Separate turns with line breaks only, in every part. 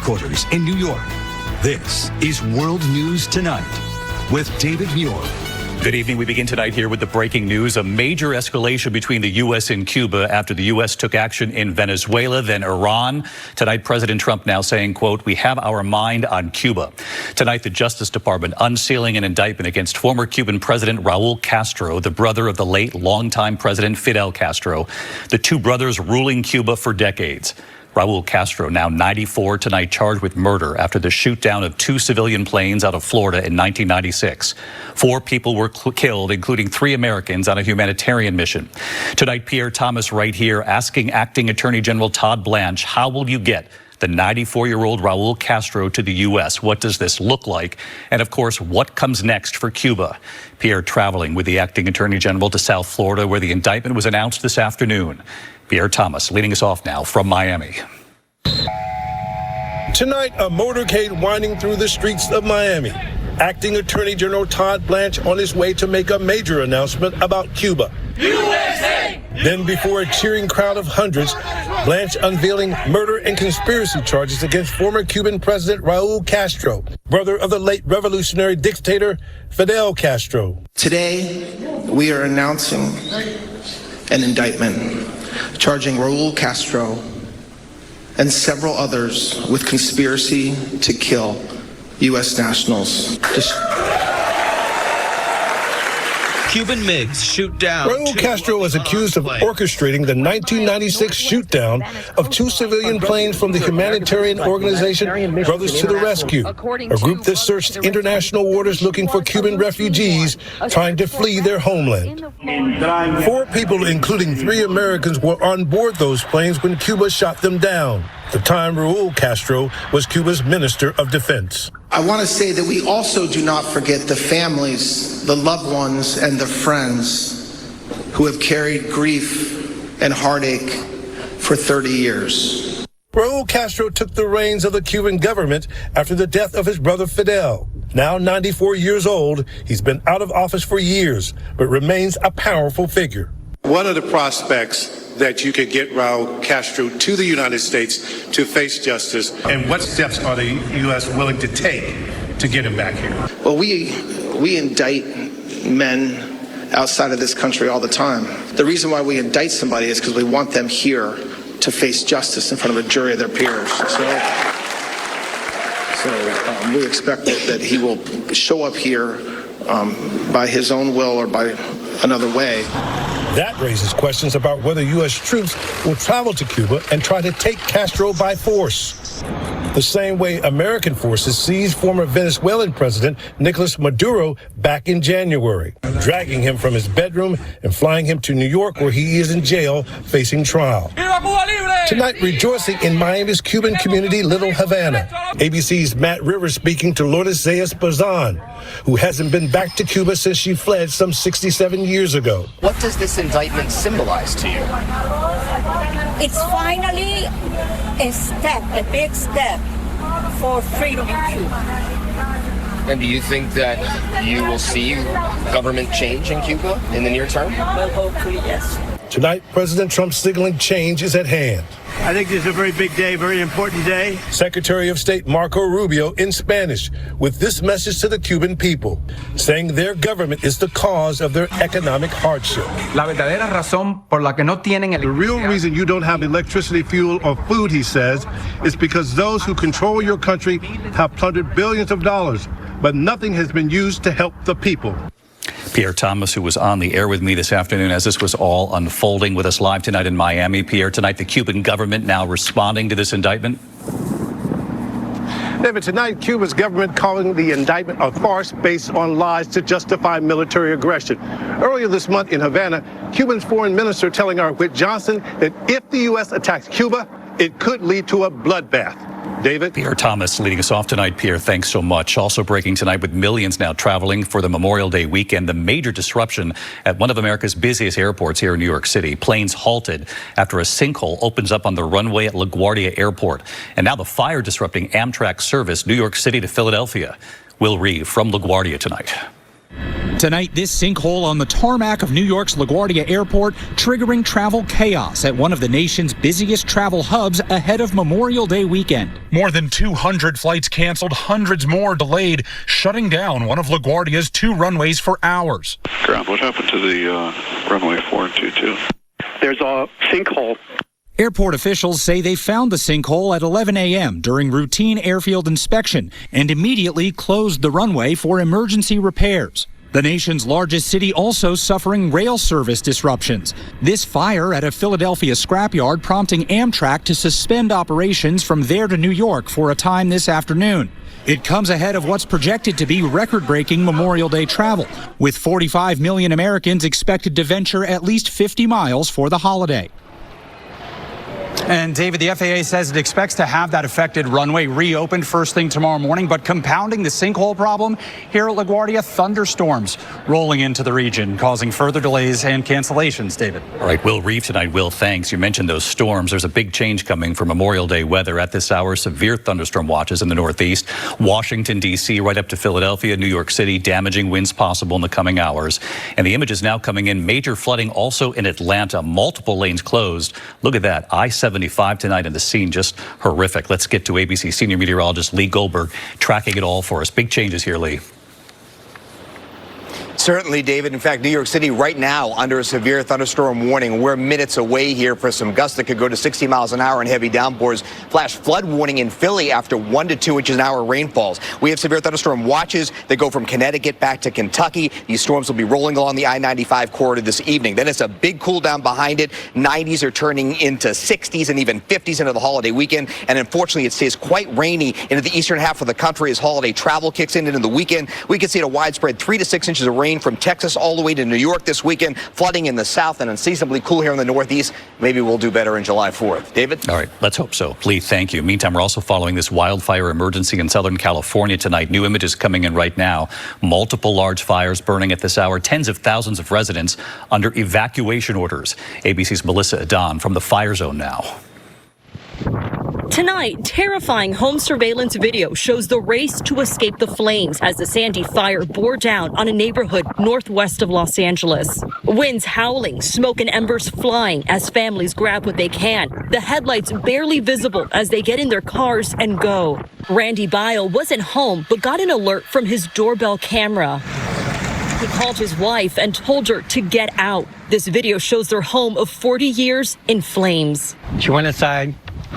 headquarters in New York. This is World News Tonight with David Muir.
Good evening. We begin tonight here with the breaking news. A major escalation between the U.S. and Cuba after the U.S. took action in Venezuela, then Iran. Tonight, President Trump now saying, quote, "We have our mind on Cuba." Tonight, the Justice Department unsealing an indictment against former Cuban President Raul Castro, the brother of the late longtime President Fidel Castro, the two brothers ruling Cuba for decades. Raul Castro, now 94, tonight charged with murder after the shoot-down of two civilian planes out of Florida in 1996. 4 people were killed, including 3 Americans on a humanitarian mission. Tonight, Pierre Thomas right here asking Acting Attorney General Todd Blanche, how will you get the 94-year-old Raul Castro to the U.S.? What does this look like? And, of course, what comes next for Cuba? Pierre traveling with the Acting Attorney General to South Florida, where the indictment was announced this afternoon. Pierre Thomas leading us off now from Miami.
Tonight, a motorcade winding through the streets of Miami. Acting Attorney General Todd Blanche on his way to make a major announcement about Cuba. USA! Then, before a cheering crowd of hundreds, Blanche unveiling murder and conspiracy charges against former Cuban President Raul Castro, brother of the late revolutionary dictator Fidel Castro.
Today, we are announcing an indictment charging Raul Castro and several others with conspiracy to kill U.S. nationals.
Cuban MiGs shoot down.
Raul Castro is accused of orchestrating the 1996 shoot-down of 2 civilian planes from the humanitarian organization Brothers to the Rescue, a group that searched international waters looking for Cuban refugees trying to flee their homeland. 4 people, including 3 Americans, were on board those planes when Cuba shot them down. At the time, Raul Castro was Cuba's Minister of Defense.
I want to say that we also do not forget the families, the loved ones, and the friends who have carried grief and heartache for 30 years.
Raul Castro took the reins of the Cuban government after the death of his brother Fidel. Now 94 years old, he's been out of office for years, but remains a powerful figure.
What are the prospects that you could get Raul Castro to the United States to face justice? And what steps are the U.S. willing to take to get him back here?
Well, we indict men outside of this country all the time. The reason why we indict somebody is because we want them here to face justice in front of a jury of their peers. So we expect that he will show up here by his own will or by another way.
That raises questions about whether U.S. troops will travel to Cuba and try to take Castro by force, the same way American forces seized former Venezuelan President Nicolas Maduro back in January, dragging him from his bedroom and flying him to New York, where he is in jail facing trial. Tonight, rejoicing in Miami's Cuban community, Little Havana. ABC's Matt Rivers speaking to Lourdes Zayas-Bazan, who hasn't been back to Cuba since she fled some 67 years ago.
What does this indictment symbolize to you?
It's finally a big step for freedom in Cuba.
And do you think that you will see government change in Cuba in the near term?
Well, hopefully, yes.
Tonight, President Trump signaling change is at hand.
I think this is a very big day, very important day.
Secretary of State Marco Rubio in Spanish with this message to the Cuban people, saying their government is the cause of their economic hardship.
The real reason you don't have electricity, fuel, or food, he says, is because those who control your country have plundered billions of dollars, but nothing has been used to help the people.
Pierre Thomas, who was on the air with me this afternoon as this was all unfolding, with us live tonight in Miami. Pierre, tonight the Cuban government now responding to this indictment.
David, tonight Cuba's government calling the indictment a farce based on lies to justify military aggression. Earlier this month in Havana, Cuba's foreign minister telling our Whit Johnson that if the U.S. attacks Cuba, it could lead to a bloodbath. David?
Pierre Thomas leading us off tonight. Pierre, thanks so much. Also breaking tonight, with millions now traveling for the Memorial Day weekend, the major disruption at one of America's busiest airports here in New York City. Planes halted after a sinkhole opens up on the runway at LaGuardia Airport. And now the fire disrupting Amtrak service New York City to Philadelphia. Will Reeve from LaGuardia tonight.
Tonight, this sinkhole on the tarmac of New York's LaGuardia Airport triggering travel chaos at one of the nation's busiest travel hubs ahead of Memorial Day weekend. More than 200 flights canceled, hundreds more delayed, shutting down one of LaGuardia's 2 runways for hours.
Ground, what happened to the runway 422? There's a sinkhole.
Airport officials say they found the sinkhole at 11 a.m. during routine airfield inspection and immediately closed the runway for emergency repairs. The nation's largest city also suffering rail service disruptions. This fire at a Philadelphia scrapyard prompting Amtrak to suspend operations from there to New York for a time this afternoon. It comes ahead of what's projected to be record-breaking Memorial Day travel, with 45 million Americans expected to venture at least 50 miles for the holiday. And David, the FAA says it expects to have that affected runway reopened first thing tomorrow morning, but compounding the sinkhole problem here at LaGuardia, thunderstorms rolling into the region, causing further delays and cancellations, David.
All right, Will Reeve tonight. Will, thanks. You mentioned those storms. There's a big change coming for Memorial Day weather at this hour. Severe thunderstorm watches in the Northeast, Washington, D.C., right up to Philadelphia, New York City, damaging winds possible in the coming hours. And the images now coming in, major flooding also in Atlanta, multiple lanes closed. Look at that, I-75 tonight, and the scene just horrific. Let's get to ABC senior meteorologist Lee Goldberg tracking it all for us. Big changes here, Lee.
Certainly, David. In fact, New York City right now under a severe thunderstorm warning. We're minutes away here for some gusts that could go to 60 miles an hour and heavy downpours. Flash flood warning in Philly after 1 to 2 inches an hour rainfalls. We have severe thunderstorm watches that go from Connecticut back to Kentucky. These storms will be rolling along the I-95 corridor this evening. Then it's a big cool down behind it. 90s are turning into 60s and even 50s into the holiday weekend. And unfortunately, it stays quite rainy into the eastern half of the country as holiday travel kicks in into the weekend. We could see a widespread 3 to 6 inches of rain from Texas all the way to New York this weekend, flooding in the south and unseasonably cool here in the Northeast. Maybe we'll do better in July 4th. David?
All right, let's hope so. Lee, thank you. Meantime, we're also following this wildfire emergency in Southern California tonight. New images coming in right now. Multiple large fires burning at this hour. Tens of thousands of residents under evacuation orders. ABC's Melissa Adon from the fire zone now.
Tonight, terrifying home surveillance video shows the race to escape the flames as the Sandy fire bore down on a neighborhood northwest of Los Angeles. Winds howling, smoke and embers flying as families grab what they can. The headlights barely visible as they get in their cars and go. Randy Bile wasn't home but got an alert from his doorbell camera. He called his wife and told her to get out. This video shows their home of 40 years in flames.
She went inside,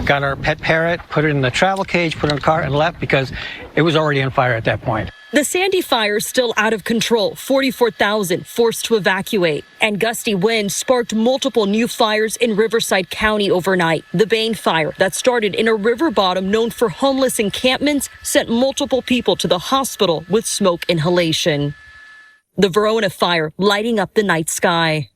got our pet parrot, put it in the travel cage, put it in the car, and left because it was already on fire at that point.
The Sandy fire is still out of control, 44,000 forced to evacuate. And gusty winds sparked multiple new fires in Riverside County overnight. The Bain fire that started in a river bottom known for homeless encampments sent multiple people to the hospital with smoke inhalation. The Verona fire lighting up the night sky.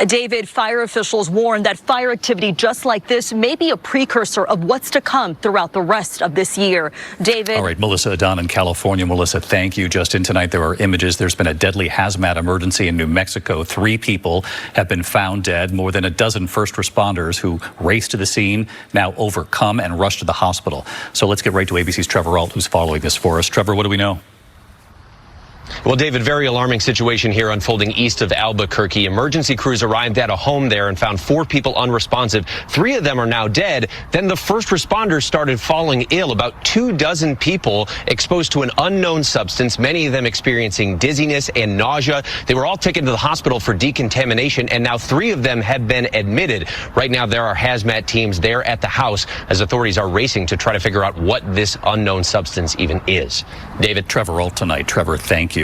David, fire officials warn that fire activity just like this may be a precursor of what's to come throughout the rest of this year. David.
All right, Melissa Adon in California. Melissa, thank you. Just in tonight, there are images. There's been a deadly hazmat emergency in New Mexico. 3 people have been found dead. More than a dozen first responders who raced to the scene now overcome and rushed to the hospital. So let's get right to ABC's Trevor Ault, who's following this for us. Trevor, what do we know?
Well, David, very alarming situation here unfolding east of Albuquerque. Emergency crews arrived at a home there and found 4 people unresponsive. 3 of them are now dead. Then the first responders started falling ill. About 24 people exposed to an unknown substance, many of them experiencing dizziness and nausea. They were all taken to the hospital for decontamination, and now 3 of them have been admitted. Right now, there are hazmat teams there at the house as authorities are racing to try to figure out what this unknown substance even is. David?
Trevor Ault tonight. Trevor, thank you.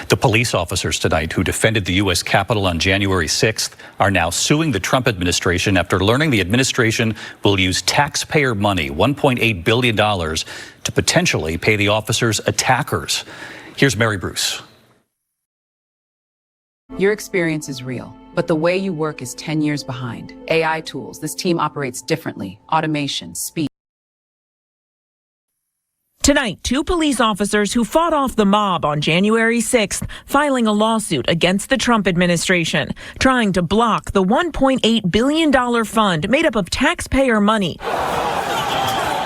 The police officers tonight who defended the U.S. Capitol on January 6th are now suing the Trump administration after learning the administration will use taxpayer money, $1.8 billion, to potentially pay the officers' attackers. Here's Mary Bruce.
Your experience is real, but the way you work is 10 years behind. AI tools, this team operates differently. Automation, speed.
Tonight, 2 police officers who fought off the mob on January 6th filing a lawsuit against the Trump administration, trying to block the $1.8 billion fund made up of taxpayer money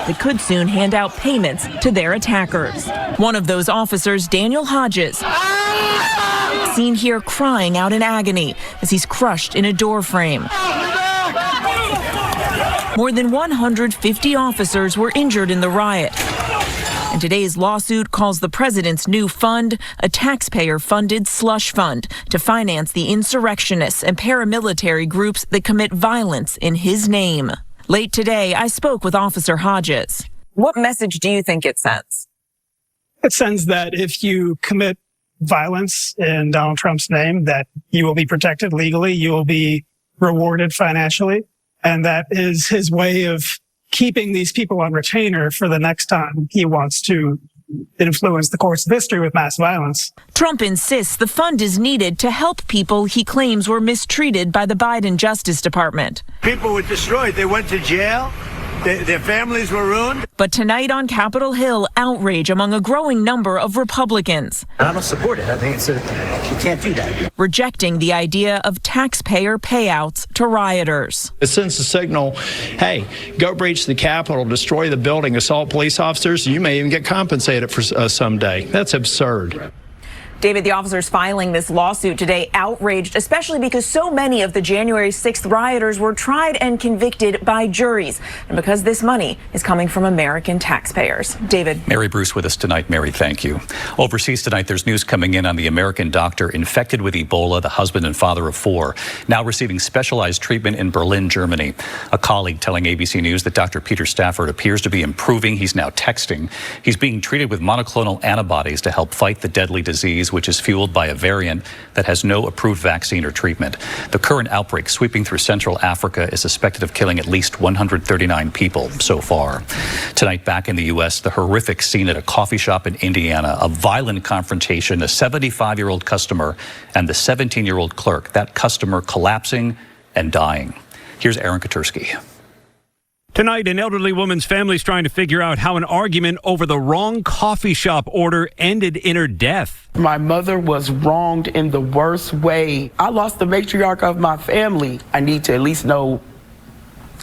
that could soon hand out payments to their attackers. One of those officers, Daniel Rodgers, seen here crying out in agony as he's crushed in a door frame. More than 150 officers were injured in the riot. And today's lawsuit calls the president's new fund a taxpayer-funded slush fund to finance the insurrectionists and paramilitary groups that commit violence in his name. Late today, I spoke with Officer Hodges. What message do you think it sends?
It sends that if you commit violence in Donald Trump's name, that you will be protected legally, you will be rewarded financially, and that is his way of keeping these people on retainer for the next time he wants to influence the course of history with mass violence.
Trump insists the fund is needed to help people he claims were mistreated by the Biden Justice Department.
People were destroyed. They went to jail. Their families were ruined.
But tonight on Capitol Hill, outrage among a growing number of Republicans.
I don't support it. I think you can't do that.
Rejecting the idea of taxpayer payouts to rioters.
It sends a signal, hey, go breach the Capitol, destroy the building, assault police officers. You may even get compensated for someday. That's absurd.
David, the officers filing this lawsuit today outraged, especially because so many of the January 6th rioters were tried and convicted by juries, and because this money is coming from American taxpayers. David.
Mary Bruce with us tonight. Mary, thank you. Overseas tonight, there's news coming in on the American doctor infected with Ebola, the husband and father of 4, now receiving specialized treatment in Berlin, Germany. A colleague telling ABC News that Dr. Peter Stafford appears to be improving. He's now texting. He's being treated with monoclonal antibodies to help fight the deadly disease, which is fueled by a variant that has no approved vaccine or treatment. The current outbreak sweeping through Central Africa is suspected of killing at least 139 people so far. Tonight, back in the U.S., the horrific scene at a coffee shop in Indiana, a violent confrontation, a 75-year-old customer and the 17-year-old clerk, that customer collapsing and dying. Here's Aaron Katursky.
Tonight, an elderly woman's family is trying to figure out how an argument over the wrong coffee shop order ended in her death.
My mother was wronged in the worst way. I lost the matriarch of my family. I need to at least know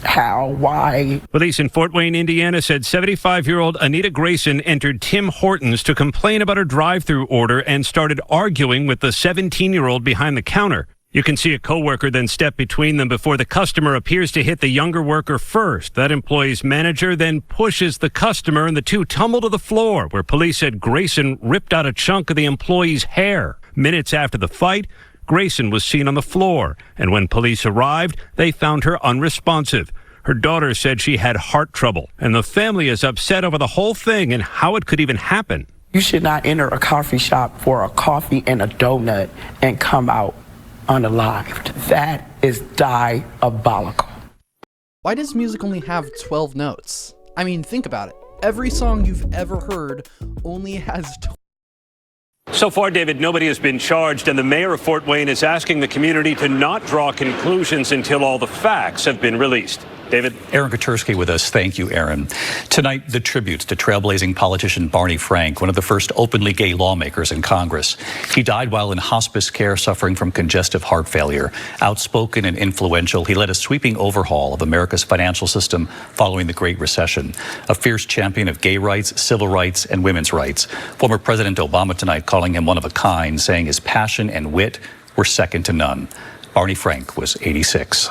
how, why.
Police in Fort Wayne, Indiana said 75-year-old Anita Grayson entered Tim Hortons to complain about her drive-through order and started arguing with the 17-year-old behind the counter. You can see a coworker then step between them before the customer appears to hit the younger worker first. That employee's manager then pushes the customer and the two tumble to the floor, where police said Grayson ripped out a chunk of the employee's hair. Minutes after the fight, Grayson was seen on the floor, and when police arrived, they found her unresponsive. Her daughter said she had heart trouble, and the family is upset over the whole thing and how it could even happen.
You should not enter a coffee shop for a coffee and a donut and come out unalived. That is diabolical.
Why does music only have 12 notes? I mean, think about it. Every song you've ever heard only has 12.
So far, David, nobody has been charged, and the mayor of Fort Wayne is asking the community to not draw conclusions until all the facts have been released. David?
Aaron Katursky with us. Thank you, Aaron. Tonight, the tributes to trailblazing politician Barney Frank, one of the first openly gay lawmakers in Congress. He died while in hospice care suffering from congestive heart failure. Outspoken and influential, he led a sweeping overhaul of America's financial system following the Great Recession. A fierce champion of gay rights, civil rights, and women's rights. Former President Obama tonight calling him one of a kind, saying his passion and wit were second to none. Barney Frank was 86.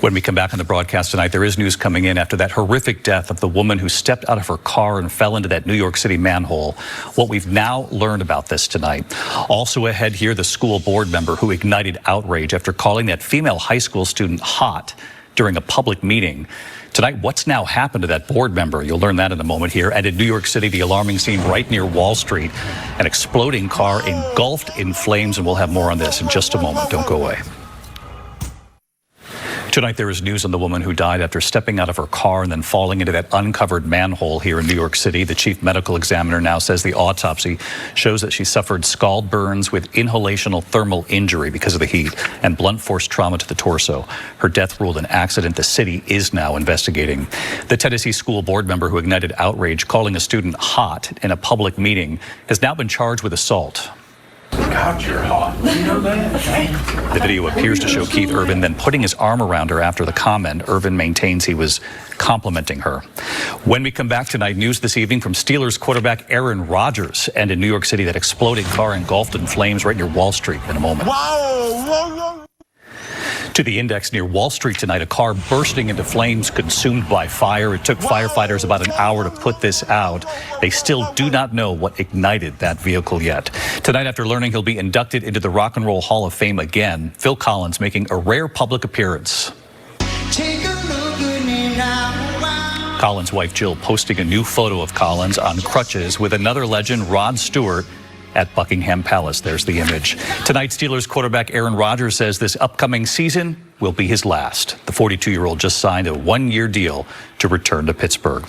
When we come back on the broadcast tonight, there is news coming in after that horrific death of the woman who stepped out of her car and fell into that New York City manhole. What we've now learned about this tonight. Also ahead here, the school board member who ignited outrage after calling that female high school student hot during a public meeting. Tonight, what's now happened to that board member? You'll learn that in a moment here. And in New York City, the alarming scene right near Wall Street. An exploding car engulfed in flames, and we'll have more on this in just a moment. Don't go away. Tonight, there is news on the woman who died after stepping out of her car and then falling into that uncovered manhole here in New York City. The chief medical examiner now says the autopsy shows that she suffered scald burns with inhalational thermal injury because of the heat and blunt force trauma to the torso. Her death ruled an accident. The city is now investigating. The Tennessee school board member who ignited outrage calling a student hot in a public meeting has now been charged with assault.
God, you're hot. You know that?
The video appears to show Keith Urban then putting his arm around her after the comment. Urban maintains he was complimenting her. When we come back tonight, news this evening from Steelers quarterback Aaron Rodgers, and in New York City, that exploding car engulfed in flames right near Wall Street in a moment. To the index near Wall Street tonight, a car bursting into flames consumed by fire. It took firefighters about an hour to put this out. They still do not know what ignited that vehicle yet. Tonight, after learning he'll be inducted into the Rock and Roll Hall of Fame again, Phil Collins making a rare public appearance. Collins' wife Jill posting a new photo of Collins on crutches with another legend, Rod Stewart, at Buckingham Palace. There's the image. Tonight, Steelers quarterback Aaron Rodgers says this upcoming season will be his last. The 42-year-old just signed a one-year deal to return to Pittsburgh.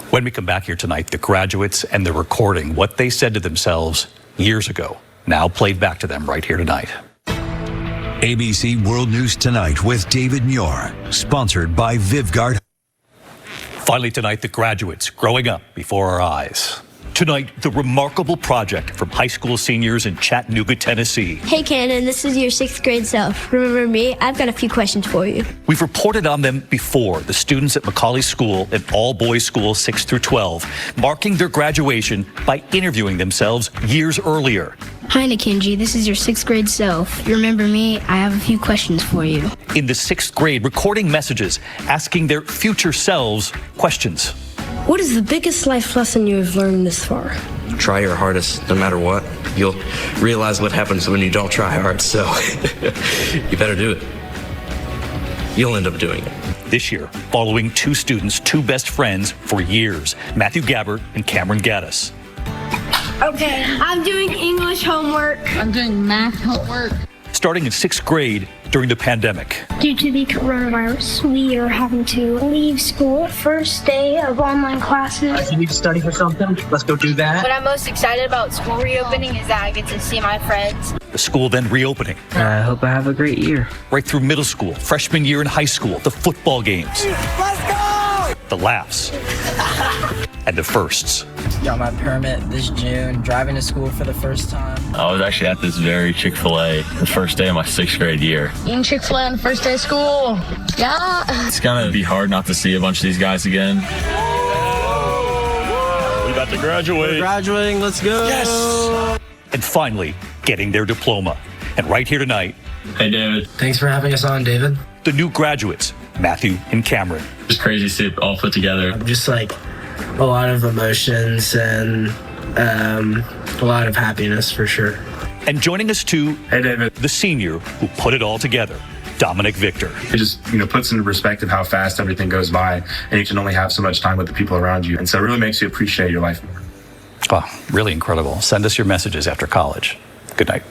When we come back here tonight, the graduates and the recording, what they said to themselves years ago, now played back to them right here tonight.
ABC World News Tonight with David Muir, sponsored by Vivguard.
Finally tonight, the graduates growing up before our eyes. Tonight, the remarkable project from high school seniors in Chattanooga, Tennessee.
Hey, Cannon, this is your 6th grade self. Remember me? I've got a few questions for you.
We've reported on them before, the students at Macaulay School, an all-boys school 6 through 12, marking their graduation by interviewing themselves years earlier.
Hi, Nakinji, this is your 6th grade self. You remember me? I have a few questions for you.
In the 6th grade, recording messages, asking their future selves questions.
What is the biggest life lesson you have learned this far?
Try your hardest, no matter what. You'll realize what happens when you don't try hard, so you better do it. You'll end up doing it.
This year, following two students, two best friends for years, Matthew Gabbert and Cameron Gaddis.
Okay, I'm doing English homework.
I'm doing math homework.
Starting in 6th grade during the pandemic.
Due to the coronavirus, we are having to leave school. First day of online classes.
If you need to study for something, let's go do that.
What I'm most excited about school reopening is that I get to see my friends.
The school then reopening.
I hope I have a great year.
Right through middle school, freshman year in high school, the football games.
Let's go!
The laughs. And the firsts.
Got my permit this June, driving to school for the first time.
I was actually at this very Chick-fil-A the first day of my 6th grade year.
Eating Chick-fil-A on the first day of school. Yeah.
It's gonna be hard not to see a bunch of these guys again. We about to graduate.
We're graduating, let's go.
Yes. And finally, getting their diploma. And right here tonight.
Hey, David.
Thanks for having us on, David.
The new graduates, Matthew and Cameron.
Just crazy to see it all put together.
Just like a lot of emotions and a lot of happiness for sure.
And joining us too,
hey David,
the senior who put it all together, Dominic Victor.
It just, puts into perspective how fast everything goes by, and you can only have so much time with the people around you. And so it really makes you appreciate your life more.
Oh, really incredible. Send us your messages after college. Good night.